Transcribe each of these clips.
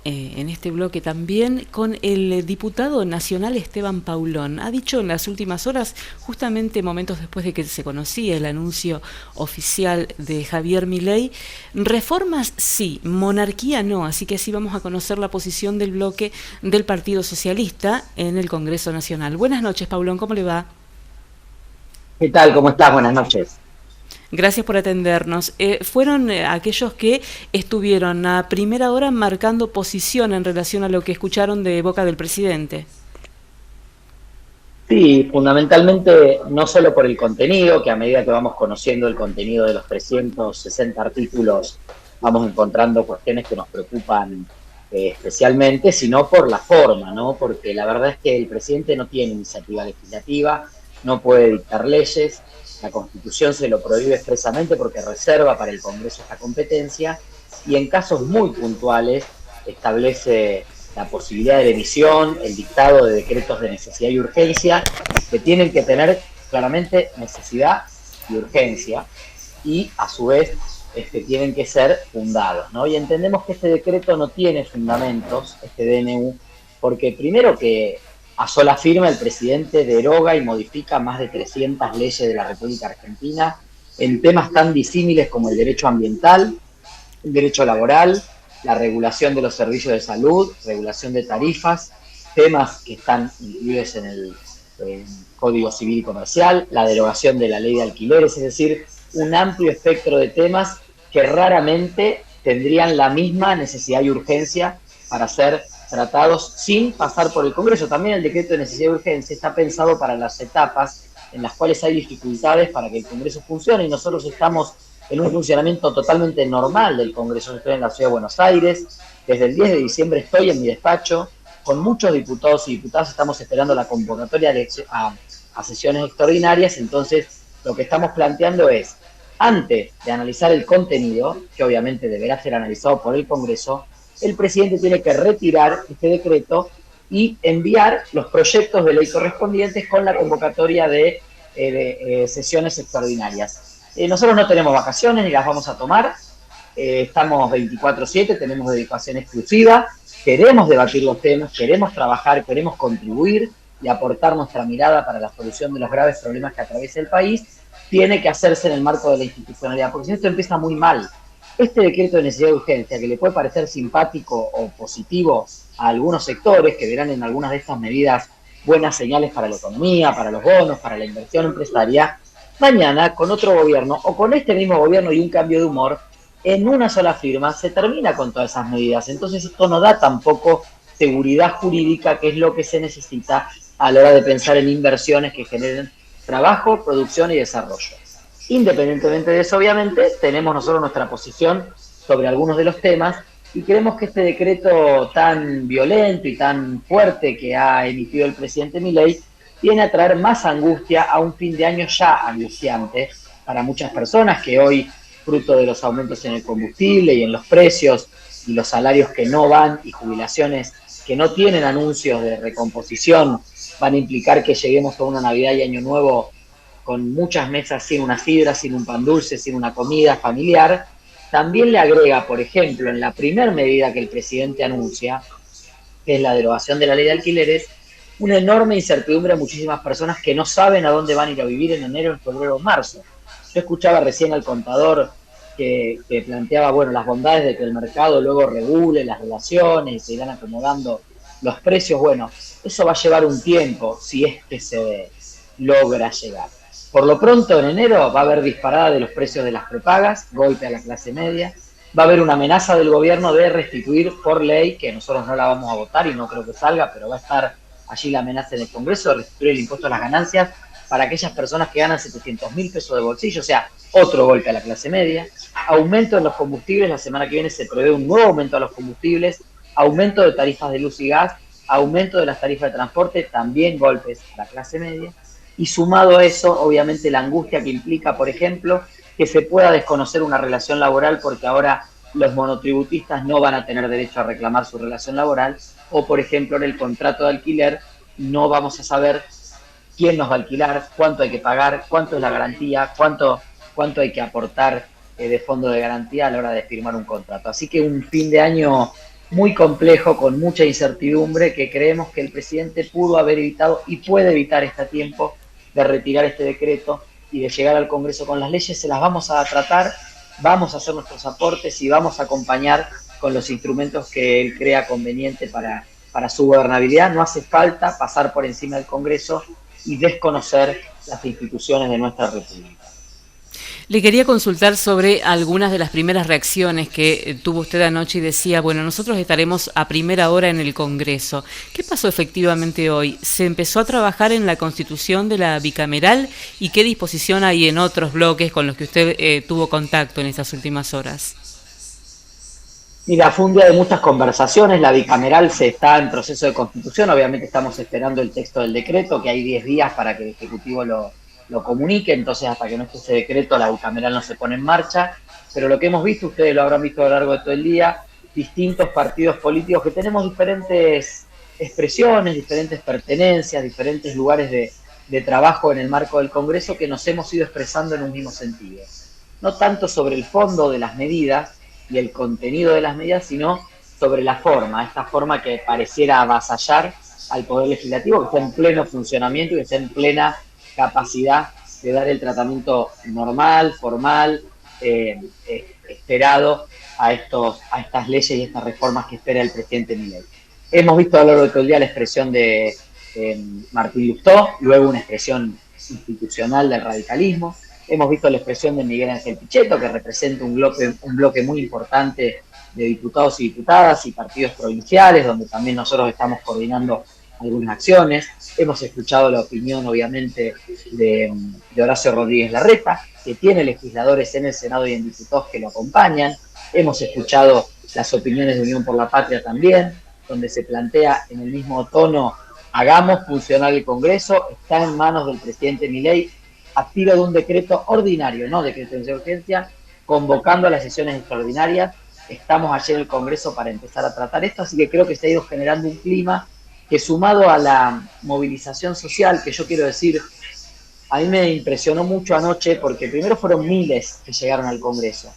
en este bloque también con el diputado nacional Esteban Paulón. Ha dicho en las últimas horas, justamente momentos después de que se conocía el anuncio oficial de Javier Milei, reformas sí, monarquía no, así que así vamos a conocer la posición del bloque del Partido Socialista en el Congreso Nacional. Buenas noches, Paulón, ¿cómo le va? ¿Qué tal? ¿Cómo estás? Buenas noches. Gracias por atendernos. Fueron aquellos que estuvieron a primera hora marcando posición en relación a lo que escucharon de boca del presidente. Sí, fundamentalmente no solo por el contenido, que a medida que vamos conociendo el contenido de los 360 artículos, vamos encontrando cuestiones que nos preocupan especialmente, sino por la forma, ¿no? Porque la verdad es que el presidente no tiene iniciativa legislativa, no puede dictar leyes, la Constitución se lo prohíbe expresamente porque reserva para el Congreso esta competencia y en casos muy puntuales establece la posibilidad de emisión, el dictado de decretos de necesidad y urgencia, que tienen que tener claramente necesidad y urgencia, y a su vez tienen que ser fundados, ¿no? Y entendemos que este decreto no tiene fundamentos, este DNU, porque primero que a sola firma el presidente deroga y modifica más de 300 leyes de la República Argentina en temas tan disímiles como el derecho ambiental, el derecho laboral, la regulación de los servicios de salud, regulación de tarifas, temas que están incluidos en el Código Civil y Comercial, la derogación de la ley de alquileres, es decir, un amplio espectro de temas que raramente tendrían la misma necesidad y urgencia para ser tratados sin pasar por el Congreso. También el decreto de necesidad y urgencia está pensado para las etapas en las cuales hay dificultades para que el Congreso funcione y nosotros estamos en un funcionamiento totalmente normal del Congreso. Estoy en la Ciudad de Buenos Aires, desde el 10 de diciembre estoy en mi despacho, con muchos diputados y diputadas estamos esperando la convocatoria a sesiones extraordinarias, entonces lo que estamos planteando es, antes de analizar el contenido, que obviamente deberá ser analizado por el Congreso, el presidente tiene que retirar este decreto y enviar los proyectos de ley correspondientes con la convocatoria de sesiones extraordinarias. Nosotros no tenemos vacaciones ni las vamos a tomar, estamos 24/7, tenemos dedicación exclusiva, queremos debatir los temas, queremos trabajar, queremos contribuir y aportar nuestra mirada para la solución de los graves problemas que atraviesa el país, tiene que hacerse en el marco de la institucionalidad, porque si no esto empieza muy mal. Este decreto de necesidad de urgencia, que le puede parecer simpático o positivo a algunos sectores que verán en algunas de estas medidas buenas señales para la economía, para los bonos, para la inversión empresaria, mañana con otro gobierno o con este mismo gobierno y un cambio de humor, en una sola firma se termina con todas esas medidas. Entonces esto no da tampoco seguridad jurídica, que es lo que se necesita a la hora de pensar en inversiones que generen trabajo, producción y desarrollo. Independientemente de eso, obviamente, tenemos nosotros nuestra posición sobre algunos de los temas y creemos que este decreto tan violento y tan fuerte que ha emitido el presidente Milei viene a traer más angustia a un fin de año ya angustiante para muchas personas que hoy, fruto de los aumentos en el combustible y en los precios y los salarios que no van y jubilaciones que no tienen anuncios de recomposición, van a implicar que lleguemos a una Navidad y Año Nuevo con muchas mesas sin una sidra, sin un pan dulce, sin una comida familiar. También le agrega, por ejemplo, en la primera medida que el presidente anuncia, que es la derogación de la ley de alquileres, una enorme incertidumbre a muchísimas personas que no saben a dónde van a ir a vivir en enero, en febrero o marzo. Yo escuchaba recién al contador que planteaba, bueno, las bondades de que el mercado luego regule las relaciones y se irán acomodando los precios. Bueno, eso va a llevar un tiempo si es que se logra llegar. Por lo pronto, en enero va a haber disparada de los precios de las prepagas, golpe a la clase media, va a haber una amenaza del gobierno de restituir por ley, que nosotros no la vamos a votar y no creo que salga, pero va a estar allí la amenaza en el Congreso de restituir el impuesto a las ganancias para aquellas personas que ganan 700.000 pesos de bolsillo, o sea, otro golpe a la clase media, aumento en los combustibles, la semana que viene se prevé un nuevo aumento a los combustibles, aumento de tarifas de luz y gas, aumento de las tarifas de transporte, también golpes a la clase media, y sumado a eso, obviamente, la angustia que implica, por ejemplo, que se pueda desconocer una relación laboral porque ahora los monotributistas no van a tener derecho a reclamar su relación laboral, o por ejemplo en el contrato de alquiler no vamos a saber quién nos va a alquilar, cuánto hay que pagar, cuánto es la garantía, cuánto hay que aportar de fondo de garantía a la hora de firmar un contrato. Así que un fin de año muy complejo, con mucha incertidumbre, que creemos que el presidente pudo haber evitado y puede evitar a tiempo de retirar este decreto y de llegar al Congreso con las leyes. Se las vamos a tratar, vamos a hacer nuestros aportes y vamos a acompañar con los instrumentos que él crea conveniente para su gobernabilidad. No hace falta pasar por encima del Congreso y desconocer las instituciones de nuestra República. Le quería consultar sobre algunas de las primeras reacciones que tuvo usted anoche y decía, bueno, nosotros estaremos a primera hora en el Congreso. ¿Qué pasó efectivamente hoy? ¿Se empezó a trabajar en la constitución de la bicameral y qué disposición hay en otros bloques con los que usted tuvo contacto en estas últimas horas? Mira, fue un día de muchas conversaciones, la bicameral se está en proceso de constitución, obviamente estamos esperando el texto del decreto, que hay 10 días para que el Ejecutivo lo comunique, entonces hasta que no esté ese decreto la bicameral no se pone en marcha, pero lo que hemos visto, ustedes lo habrán visto a lo largo de todo el día, distintos partidos políticos que tenemos diferentes expresiones, diferentes pertenencias, diferentes lugares de trabajo en el marco del Congreso que nos hemos ido expresando en un mismo sentido. No tanto sobre el fondo de las medidas y el contenido de las medidas, sino sobre la forma, esta forma que pareciera avasallar al Poder Legislativo, que está en pleno funcionamiento y que está en plena capacidad de dar el tratamiento normal, formal, esperado a estas leyes y estas reformas que espera el presidente Milei. Hemos visto a lo largo de todo el día la expresión de Martín Lustó, luego una expresión institucional del radicalismo. Hemos visto la expresión de Miguel Ángel Pichetto, que representa un bloque muy importante de diputados y diputadas y partidos provinciales, donde también nosotros estamos coordinando algunas acciones. Hemos escuchado la opinión, obviamente, de Horacio Rodríguez Larreta, que tiene legisladores en el Senado y en diputados que lo acompañan. Hemos escuchado las opiniones de Unión por la Patria también, donde se plantea en el mismo tono, hagamos funcionar el Congreso, está en manos del presidente Milei, a tiro de un decreto ordinario, no decreto de urgencia, convocando a las sesiones extraordinarias. Estamos ayer en el Congreso para empezar a tratar esto, así que creo que se ha ido generando un clima que, sumado a la movilización social, que yo quiero decir, a mí me impresionó mucho anoche, porque primero fueron miles que llegaron al Congreso,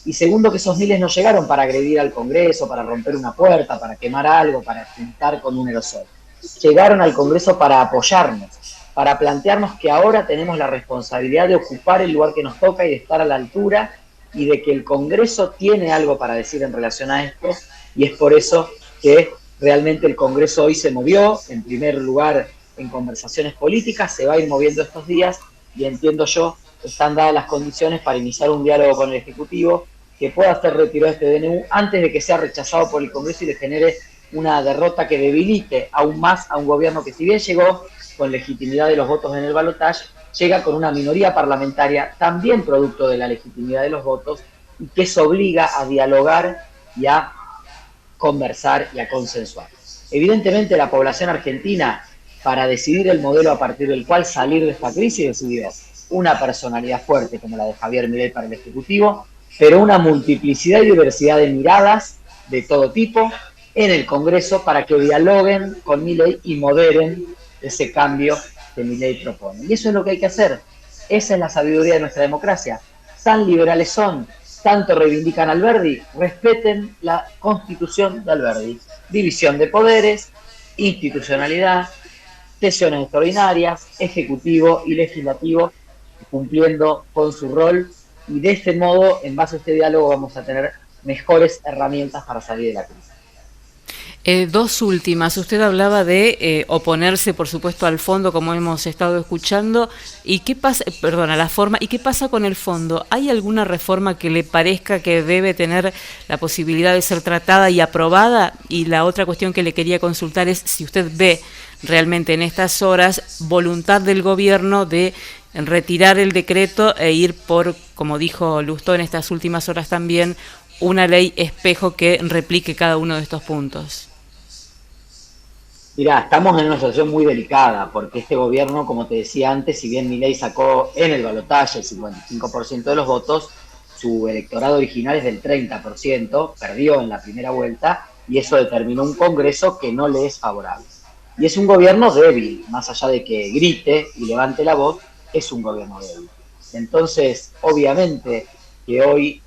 y segundo que esos miles no llegaron para agredir al Congreso, para romper una puerta, para quemar algo, para pintar con un aerosol. Llegaron al Congreso para apoyarnos, para plantearnos que ahora tenemos la responsabilidad de ocupar el lugar que nos toca y de estar a la altura, y de que el Congreso tiene algo para decir en relación a esto, y es por eso que realmente el Congreso hoy se movió, en primer lugar en conversaciones políticas, se va a ir moviendo estos días, y entiendo yo, están dadas las condiciones para iniciar un diálogo con el Ejecutivo que pueda ser retirado este DNU antes de que sea rechazado por el Congreso y le genere una derrota que debilite aún más a un gobierno que, si bien llegó con legitimidad de los votos en el balotaje, llega con una minoría parlamentaria también producto de la legitimidad de los votos, y que se obliga a dialogar y a conversar y a consensuar. Evidentemente la población argentina, para decidir el modelo a partir del cual salir de esta crisis, decidió una personalidad fuerte como la de Javier Milei para el Ejecutivo, pero una multiplicidad y diversidad de miradas de todo tipo en el Congreso para que dialoguen con Milei y moderen ese cambio que Milei propone. Y eso es lo que hay que hacer. Esa es la sabiduría de nuestra democracia. Tan liberales son, tanto reivindican a Alberdi, respeten la Constitución de Alberdi. División de poderes, institucionalidad, sesiones extraordinarias, ejecutivo y legislativo, cumpliendo con su rol, y de este modo, en base a este diálogo, vamos a tener mejores herramientas para salir de la crisis. Dos últimas. Usted hablaba de oponerse, por supuesto, al fondo, como hemos estado escuchando. ¿Y qué pasa, a la forma? ¿Y qué pasa con el fondo? ¿Hay alguna reforma que le parezca que debe tener la posibilidad de ser tratada y aprobada? Y la otra cuestión que le quería consultar es si usted ve realmente en estas horas voluntad del gobierno de retirar el decreto e ir por, como dijo Lustó en estas últimas horas también, una ley espejo que replique cada uno de estos puntos. Mirá, estamos en una situación muy delicada, porque este gobierno, como te decía antes, si bien Milei sacó en el balotaje el 55% de los votos, su electorado original es del 30%, perdió en la primera vuelta, y eso determinó un Congreso que no le es favorable. Y es un gobierno débil, más allá de que grite y levante la voz, es un gobierno débil. Entonces, obviamente que hoy,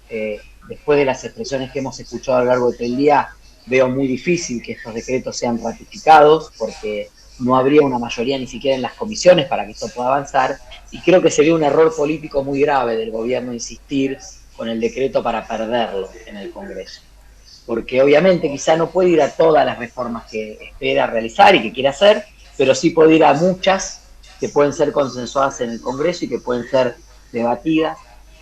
después de las expresiones que hemos escuchado a lo largo de todo el día, veo muy difícil que estos decretos sean ratificados porque no habría una mayoría ni siquiera en las comisiones para que esto pueda avanzar, y creo que sería un error político muy grave del gobierno insistir con el decreto para perderlo en el Congreso. Porque obviamente quizá no puede ir a todas las reformas que espera realizar y que quiere hacer, pero sí puede ir a muchas que pueden ser consensuadas en el Congreso y que pueden ser debatidas,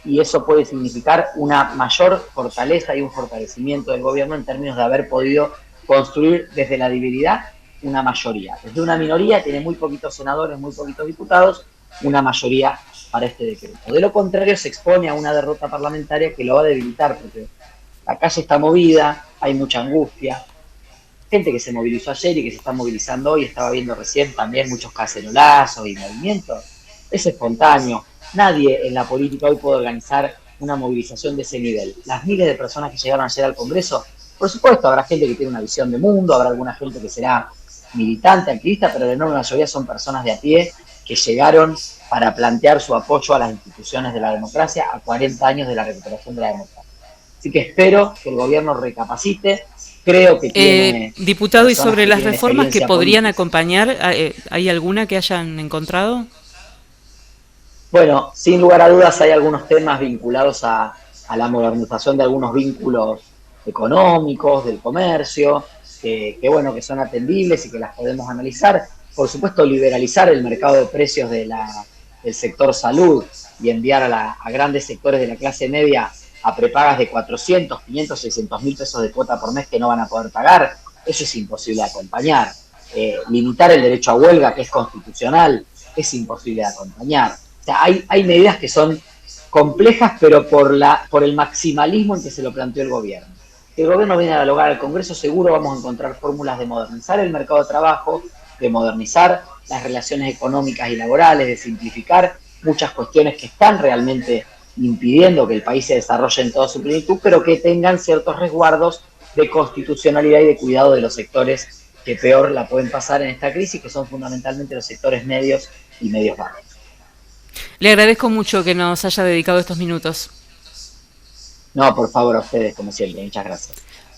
y eso puede significar una mayor fortaleza y un fortalecimiento del gobierno en términos de haber podido construir desde la debilidad una mayoría. Desde una minoría, tiene muy poquitos senadores, muy poquitos diputados, una mayoría para este decreto. De lo contrario, se expone a una derrota parlamentaria que lo va a debilitar, porque la calle está movida, hay mucha angustia, gente que se movilizó ayer y que se está movilizando hoy, estaba viendo recién también muchos cacerolazos y movimientos, es espontáneo. Nadie en la política hoy puede organizar una movilización de ese nivel. Las miles de personas que llegaron ayer al Congreso, por supuesto habrá gente que tiene una visión de mundo, habrá alguna gente que será militante, activista, pero la enorme mayoría son personas de a pie que llegaron para plantear su apoyo a las instituciones de la democracia a 40 años de la recuperación de la democracia. Así que espero que el gobierno recapacite. Creo que tiene Diputado, y personas sobre que las tienen reformas que experiencia podrían política. acompañar, ¿hay alguna que hayan encontrado? Bueno, sin lugar a dudas hay algunos temas vinculados a la modernización de algunos vínculos económicos, del comercio, bueno, que son atendibles y que las podemos analizar. Por supuesto, liberalizar el mercado de precios del sector salud y enviar a grandes sectores de la clase media a prepagas de 400, 500, 600 mil pesos de cuota por mes que no van a poder pagar. Eso es imposible de acompañar. Limitar el derecho a huelga, que es constitucional, es imposible de acompañar. O sea, hay medidas que son complejas, pero por el maximalismo en que se lo planteó el gobierno. Si el gobierno viene a dialogar al Congreso, seguro vamos a encontrar fórmulas de modernizar el mercado de trabajo, de modernizar las relaciones económicas y laborales, de simplificar muchas cuestiones que están realmente impidiendo que el país se desarrolle en toda su plenitud, pero que tengan ciertos resguardos de constitucionalidad y de cuidado de los sectores que peor la pueden pasar en esta crisis, que son fundamentalmente los sectores medios y medios bajos. Le agradezco mucho que nos haya dedicado estos minutos. No, por favor, a ustedes, como siempre. Muchas gracias.